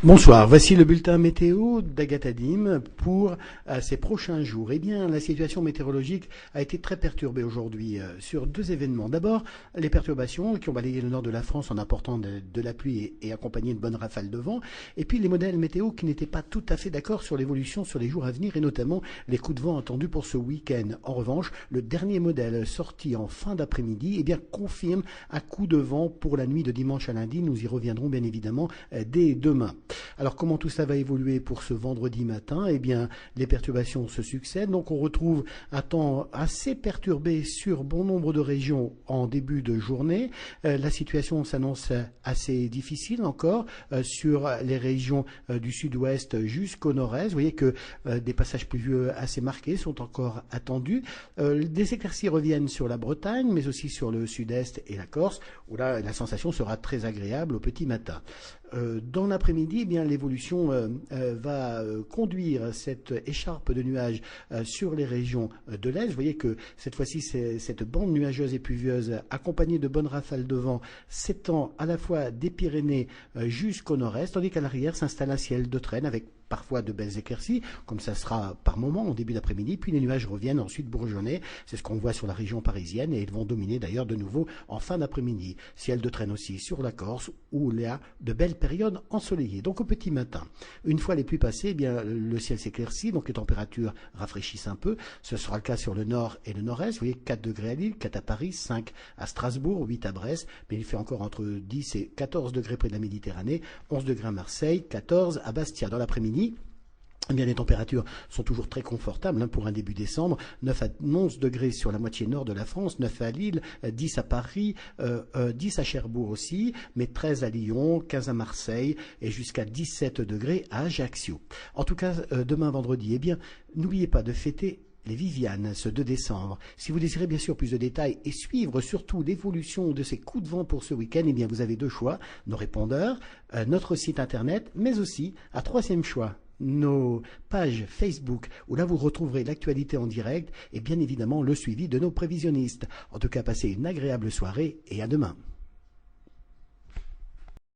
Bonsoir, voici le bulletin météo d'Agathadim pour ces prochains jours. Eh bien, la situation météorologique a été très perturbée aujourd'hui sur deux événements. D'abord, les perturbations qui ont balayé le nord de la France en apportant de la pluie et accompagné de bonnes rafales de vent. Et puis les modèles météo qui n'étaient pas tout à fait d'accord sur l'évolution sur les jours à venir et notamment les coups de vent attendus pour ce week-end. En revanche, le dernier modèle sorti en fin d'après-midi eh bien, confirme un coup de vent pour la nuit de dimanche à lundi. Nous y reviendrons bien évidemment dès demain. Alors comment tout ça va évoluer pour ce vendredi matin? Eh bien, les perturbations se succèdent, donc on retrouve un temps assez perturbé sur bon nombre de régions en début de journée. La situation s'annonce assez difficile encore sur les régions du sud-ouest jusqu'au nord-est. Vous voyez que des passages pluvieux assez marqués sont encore attendus. Des éclaircies reviennent sur la Bretagne, mais aussi sur le sud-est et la Corse, où là la sensation sera très agréable au petit matin. Dans l'après-midi, eh bien, l'évolution va conduire cette écharpe de nuages sur les régions de l'Est. Vous voyez que cette fois-ci, cette bande nuageuse et pluvieuse, accompagnée de bonnes rafales de vent, s'étend à la fois des Pyrénées jusqu'au nord-est, tandis qu'à l'arrière s'installe un ciel de traîne avec parfois de belles éclaircies, comme ça sera par moment en début d'après-midi, puis les nuages reviennent ensuite bourgeonner. C'est ce qu'on voit sur la région parisienne et ils vont dominer d'ailleurs de nouveau en fin d'après-midi. Ciel de traîne aussi sur la Corse où il y a de belles périodes ensoleillées. Donc au petit matin, une fois les pluies passées, eh bien, le ciel s'éclaircit, donc les températures rafraîchissent un peu. Ce sera le cas sur le nord et le nord-est. Vous voyez 4 degrés à Lille, 4 à Paris, 5 à Strasbourg, 8 à Brest, mais il fait encore entre 10 et 14 degrés près de la Méditerranée, 11 degrés à Marseille, 14 à Bastia. Dans l'après-midi, eh bien, les températures sont toujours très confortables pour un début décembre. 9 à 11 degrés sur la moitié nord de la France, 9 à Lille, 10 à Paris, 10 à Cherbourg aussi, mais 13 à Lyon, 15 à Marseille et jusqu'à 17 degrés à Ajaccio. En tout cas, demain vendredi, eh bien, n'oubliez pas de fêter les Vivianes, ce 2 décembre. Si vous désirez bien sûr plus de détails et suivre surtout l'évolution de ces coups de vent pour ce week-end, eh bien vous avez deux choix, nos répondeurs, notre site internet, mais aussi, à troisième choix, nos pages Facebook, où là vous retrouverez l'actualité en direct et bien évidemment le suivi de nos prévisionnistes. En tout cas, passez une agréable soirée et à demain.